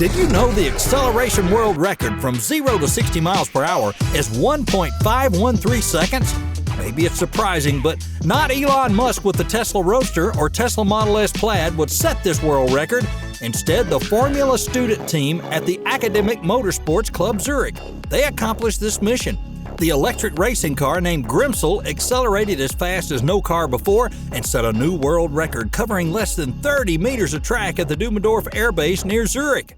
Did you know the acceleration world record from 0 to 60 miles per hour is 1.513 seconds? Maybe it's surprising, but not Elon Musk with the Tesla Roadster or Tesla Model S Plaid would set this world record. Instead, the Formula student team at the Academic Motorsports Club Zurich. They accomplished this mission. The electric racing car named Grimsel accelerated as fast as no car before and set a new world record covering less than 30 meters of track at the Dusseldorf Air Base near Zurich.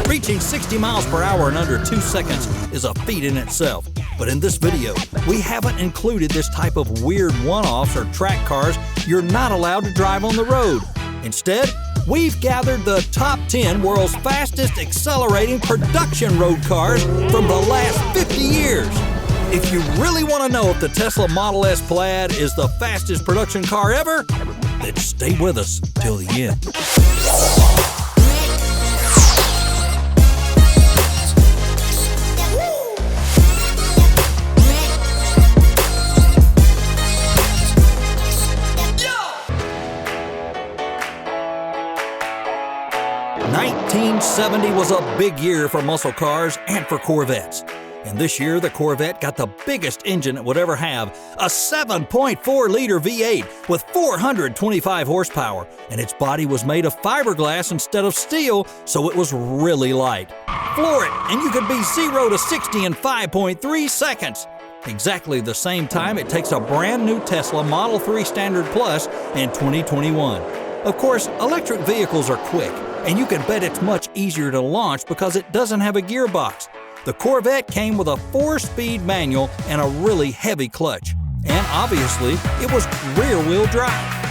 Reaching 60 miles per hour in under 2 seconds is a feat in itself. But in this video, we haven't included this type of weird one-offs or track cars you're not allowed to drive on the road. Instead, we've gathered the top 10 world's fastest accelerating production road cars from the last 50 years. If you really want to know if the Tesla Model S Plaid is the fastest production car ever, then stay with us till the end. '70 was a big year for muscle cars and for Corvettes. And this year, the Corvette got the biggest engine it would ever have, a 7.4-liter V8 with 425 horsepower, and its body was made of fiberglass instead of steel, so it was really light. Floor it, and you could be 0 to 60 in 5.3 seconds. Exactly the same time it takes a brand new Tesla Model 3 Standard Plus in 2021. Of course, electric vehicles are quick, and you can bet it's much easier to launch because it doesn't have a gearbox. The Corvette came with a 4-speed manual and a really heavy clutch. And obviously, it was rear-wheel drive.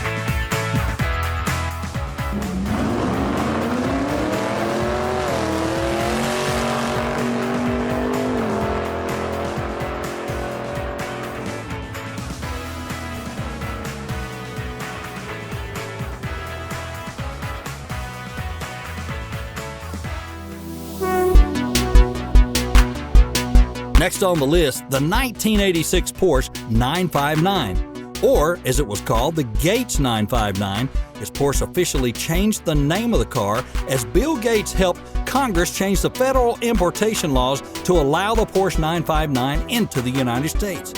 Next on the list, the 1986 Porsche 959, or as it was called, the Gates 959, as Porsche officially changed the name of the car as Bill Gates helped Congress change the federal importation laws to allow the Porsche 959 into the United States.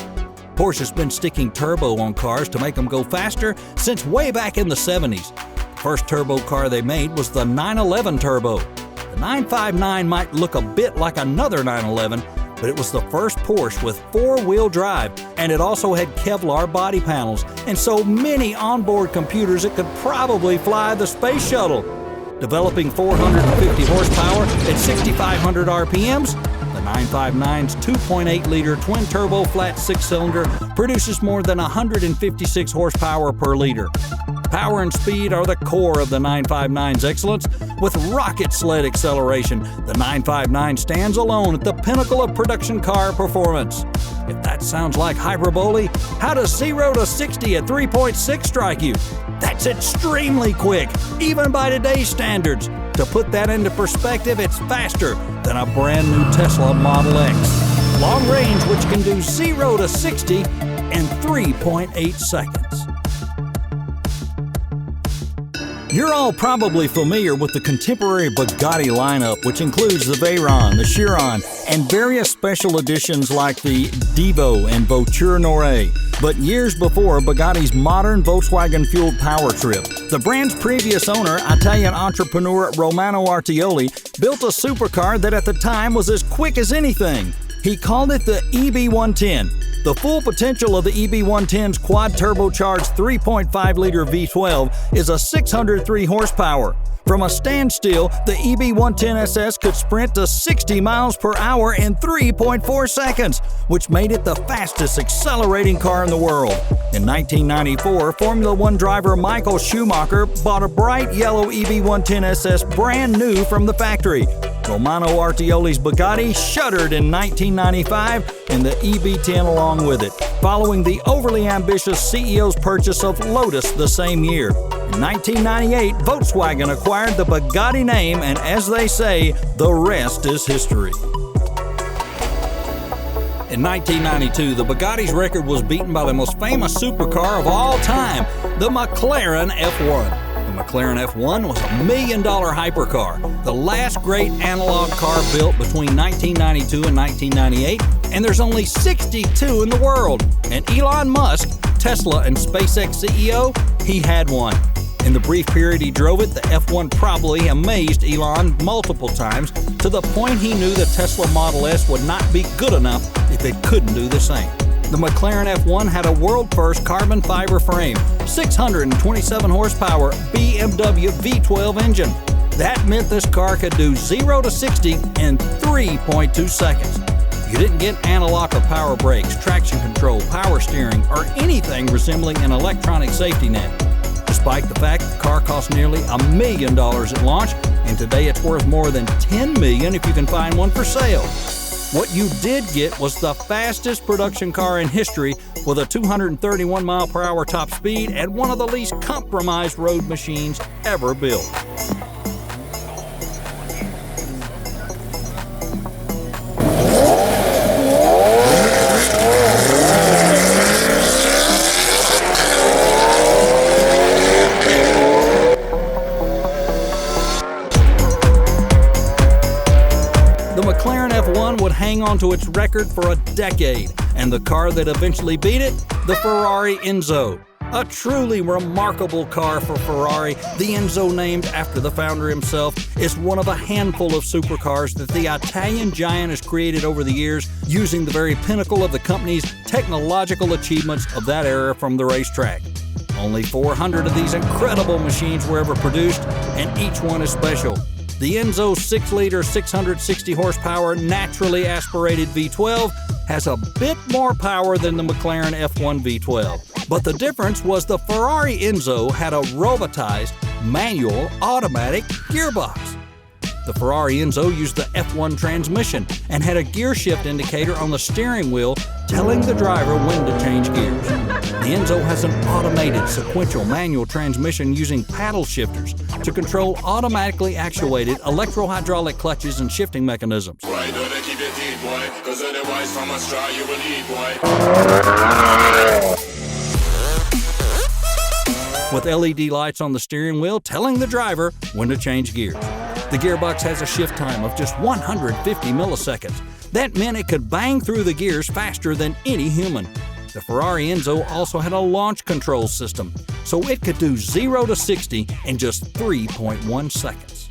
Porsche has been sticking turbo on cars to make them go faster since way back in the 70s. The first turbo car they made was the 911 Turbo. The 959 might look a bit like another 911, but it was the first Porsche with 4-wheel drive, and it also had Kevlar body panels and so many onboard computers it could probably fly the space shuttle. Developing 450 horsepower at 6,500 RPMs, the 959's 2.8-liter twin-turbo flat 6-cylinder produces more than 156 horsepower per liter. Power and speed are the core of the 959's excellence. With rocket sled acceleration, the 959 stands alone at the pinnacle of production car performance. If that sounds like hyperbole, how does 0 to 60 at 3.6 strike you? That's extremely quick, even by today's standards. To put that into perspective, it's faster than a brand new Tesla Model X. Long range, which can do 0 to 60 in 3.8 seconds. You're all probably familiar with the contemporary Bugatti lineup, which includes the Veyron, the Chiron, and various special editions like the Divo and Voiture Noire. But years before Bugatti's modern Volkswagen-fueled power trip, the brand's previous owner, Italian entrepreneur Romano Artioli, built a supercar that at the time was as quick as anything. He called it the EB110. The full potential of the EB110's quad-turbocharged 3.5-liter V12 is a 603 horsepower. From a standstill, the EB110 SS could sprint to 60 miles per hour in 3.4 seconds, which made it the fastest accelerating car in the world. In 1994, Formula One driver Michael Schumacher bought a bright yellow EB110 SS brand new from the factory. Romano Artioli's Bugatti shuddered in 1995 and the EB110 along with it, following the overly ambitious CEO's purchase of Lotus the same year. In 1998, Volkswagen acquired the Bugatti name, and as they say, the rest is history. In 1992, the Bugatti's record was beaten by the most famous supercar of all time, the McLaren F1. The McLaren F1 was $1 million hypercar, the last great analog car built between 1992 and 1998, and there's only 62 in the world. And Elon Musk, Tesla and SpaceX CEO, he had one. In the brief period he drove it, the F1 probably amazed Elon multiple times, to the point he knew the Tesla Model S would not be good enough if it couldn't do the same. The McLaren F1 had a world-first carbon fiber frame, 627 horsepower BMW V12 engine. That meant this car could do 0 to 60 in 3.2 seconds. You didn't get anti-lock or power brakes, traction control, power steering, or anything resembling an electronic safety net. Despite the fact the car cost nearly $1 million at launch, and today it's worth more than $10 million if you can find one for sale. What you did get was the fastest production car in history, with a 231 mile per hour top speed and one of the least compromised road machines ever built. The McLaren F1 would hang on to its record for a decade, and the car that eventually beat it, the Ferrari Enzo. A truly remarkable car for Ferrari, the Enzo, named after the founder himself, is one of a handful of supercars that the Italian giant has created over the years, using the very pinnacle of the company's technological achievements of that era from the racetrack. Only 400 of these incredible machines were ever produced, and each one is special. The Enzo's 6-liter, 660 horsepower, naturally aspirated V12 has a bit more power than the McLaren F1 V12. But the difference was the Ferrari Enzo had a robotized, manual, automatic gearbox. The Ferrari Enzo used the F1 transmission and had a gear shift indicator on the steering wheel telling the driver when to change gears. The Enzo has an automated sequential manual transmission using paddle shifters to control automatically actuated electro-hydraulic clutches and shifting mechanisms. Why do they keep your teeth, boy? 'Cause otherwise from a straw you will eat, boy. With LED lights on the steering wheel telling the driver when to change gears. The gearbox has a shift time of just 150 milliseconds. That meant it could bang through the gears faster than any human. The Ferrari Enzo also had a launch control system, so it could do 0 to 60 in just 3.1 seconds.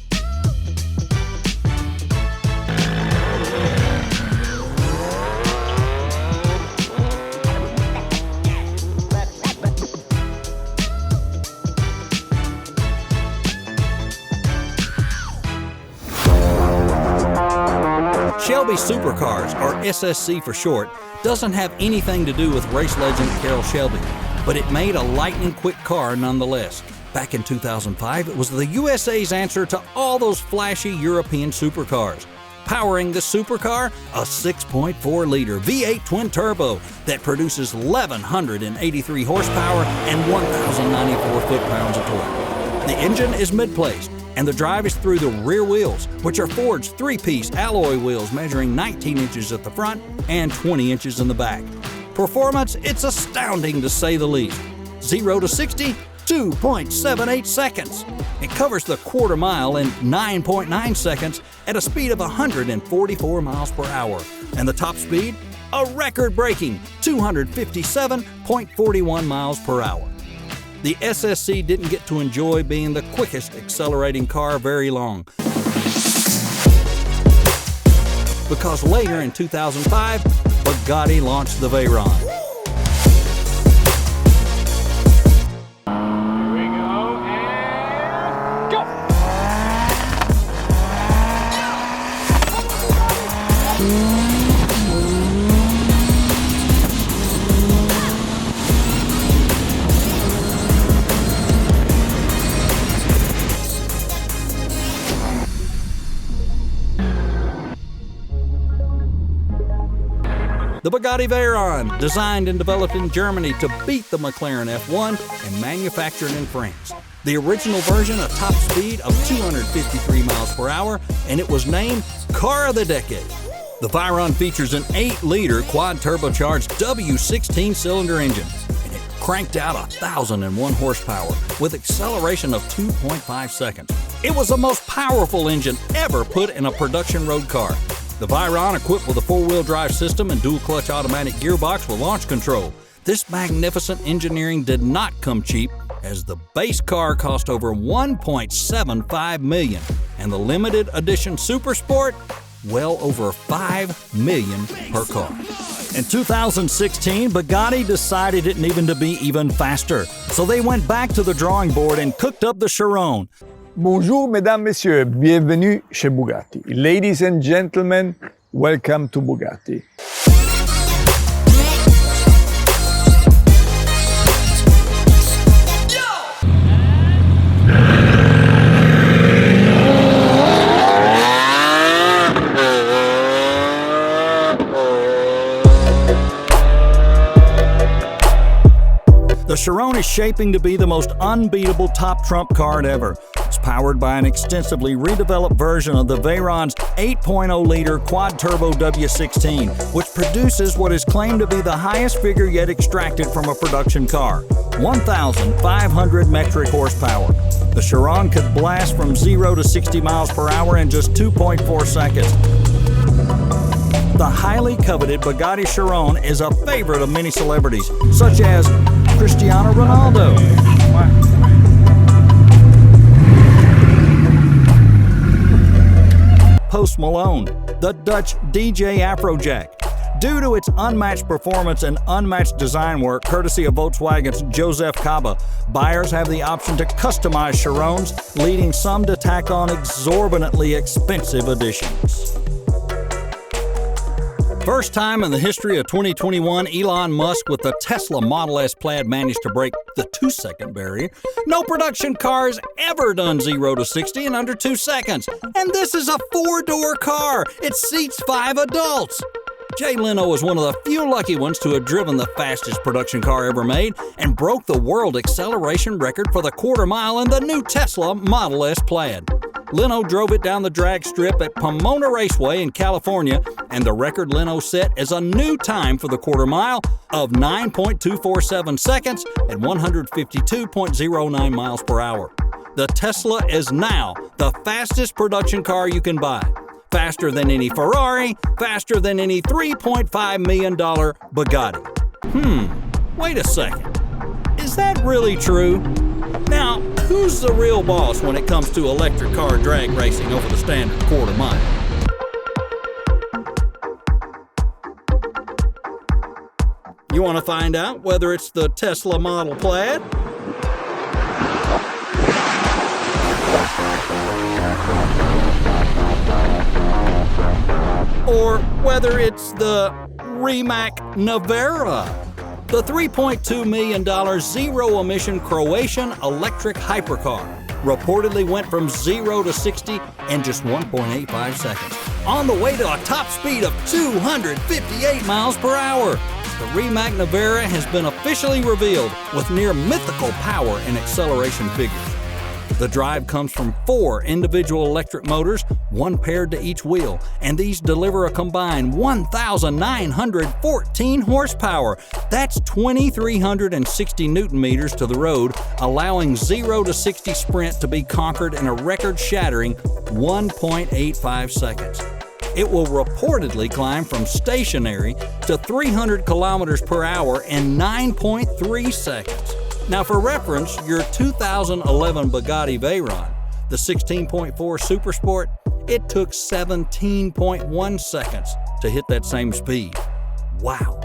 Shelby Supercars, or SSC for short, doesn't have anything to do with race legend Carroll Shelby, but it made a lightning-quick car nonetheless. Back in 2005, it was the USA's answer to all those flashy European supercars. Powering the supercar, a 6.4-liter V8 twin-turbo that produces 1,183 horsepower and 1,094 foot-pounds of torque. The engine is mid-placed, and the drive is through the rear wheels, which are forged 3-piece alloy wheels measuring 19 inches at the front and 20 inches in the back. Performance, it's astounding to say the least. 0 to 60, 2.78 seconds. It covers the quarter mile in 9.9 seconds at a speed of 144 miles per hour. And the top speed, a record-breaking 257.41 miles per hour. The SSC didn't get to enjoy being the quickest accelerating car very long, because later in 2005, Bugatti launched the Veyron. Here we go, and go! The Bugatti Veyron, designed and developed in Germany to beat the McLaren F1 and manufactured in France. The original version, a top speed of 253 miles per hour, and it was named Car of the Decade. The Veyron features an 8-liter quad-turbocharged W16 cylinder engine, and it cranked out 1,001 horsepower with acceleration of 2.5 seconds. It was the most powerful engine ever put in a production road car. The Veyron, equipped with a 4-wheel drive system and dual-clutch automatic gearbox with launch control. This magnificent engineering did not come cheap, as the base car cost over $1.75 million, and the limited edition Super Sport, well over $5 million per car. In 2016, Bugatti decided it needed to be even faster, so they went back to the drawing board and cooked up the Chiron. Bonjour, mesdames, messieurs, bienvenue chez Bugatti. Ladies and gentlemen, welcome to Bugatti. The Chiron is shaping to be the most unbeatable top trump car ever. It's powered by an extensively redeveloped version of the Veyron's 8.0-liter quad-turbo W16, which produces what is claimed to be the highest figure yet extracted from a production car, 1,500 metric horsepower. The Chiron could blast from 0 to 60 miles per hour in just 2.4 seconds. The highly coveted Bugatti Chiron is a favorite of many celebrities, such as Cristiano Ronaldo, Post Malone, the Dutch DJ Afrojack. Due to its unmatched performance and unmatched design work, courtesy of Volkswagen's Joseph Kaba, buyers have the option to customize Chirons, leading some to tack on exorbitantly expensive additions. First time in the history of 2021, Elon Musk with the Tesla Model S Plaid managed to break the 2-second barrier. No production car has ever done 0 to 60 in under 2 seconds. And this is a 4-door car. It seats 5 adults. Jay Leno was one of the few lucky ones to have driven the fastest production car ever made and broke the world acceleration record for the quarter mile in the new Tesla Model S Plaid. Leno drove it down the drag strip at Pomona Raceway in California, and the record Leno set is a new time for the quarter mile of 9.247 seconds at 152.09 miles per hour. The Tesla is now the fastest production car you can buy. Faster than any Ferrari, faster than any $3.5 million Bugatti. Wait a second. Is that really true? Now, who's the real boss when it comes to electric car drag racing over the standard quarter mile? You want to find out whether it's the Tesla Model Plaid? Or whether it's the Rimac Nevera, the $3.2 million zero-emission Croatian electric hypercar, reportedly went from 0 to 60 in just 1.85 seconds, on the way to a top speed of 258 miles per hour. The Rimac Nevera has been officially revealed with near mythical power and acceleration figures. The drive comes from 4 individual electric motors, one paired to each wheel, and these deliver a combined 1,914 horsepower. That's 2,360 Newton meters to the road, allowing 0 to 60 sprint to be conquered in a record-shattering 1.85 seconds. It will reportedly climb from stationary to 300 kilometers per hour in 9.3 seconds. Now, for reference, your 2011 Bugatti Veyron, the 16.4 Super Sport, it took 17.1 seconds to hit that same speed. Wow.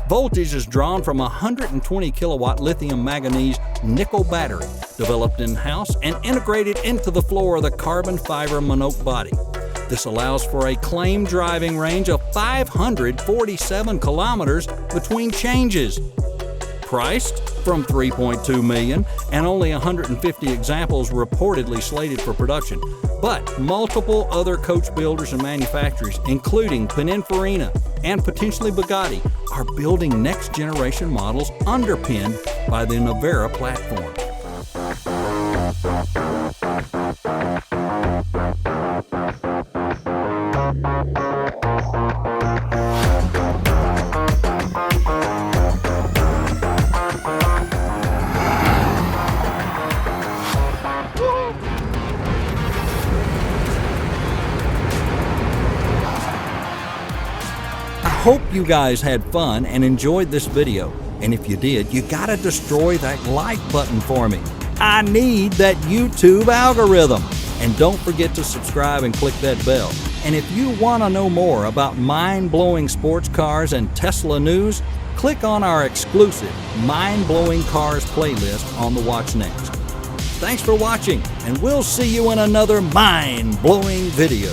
Voltage is drawn from a 120 kilowatt lithium manganese nickel battery developed in-house and integrated into the floor of the carbon fiber monocoque body. This allows for a claimed driving range of 547 kilometers between changes. Priced from $3.2 million and only 150 examples reportedly slated for production. But multiple other coach builders and manufacturers, including Pininfarina and potentially Bugatti, are building next-generation models underpinned by the Nevera platform. Hope you guys had fun and enjoyed this video, and if you did, you gotta destroy that like button for me. I need that YouTube algorithm. And don't forget to subscribe and click that bell. And if you want to know more about mind-blowing sports cars and Tesla news, click on our exclusive Mind-Blowing Cars playlist on the Watch Next. Thanks for watching, and we'll see you in another mind-blowing video.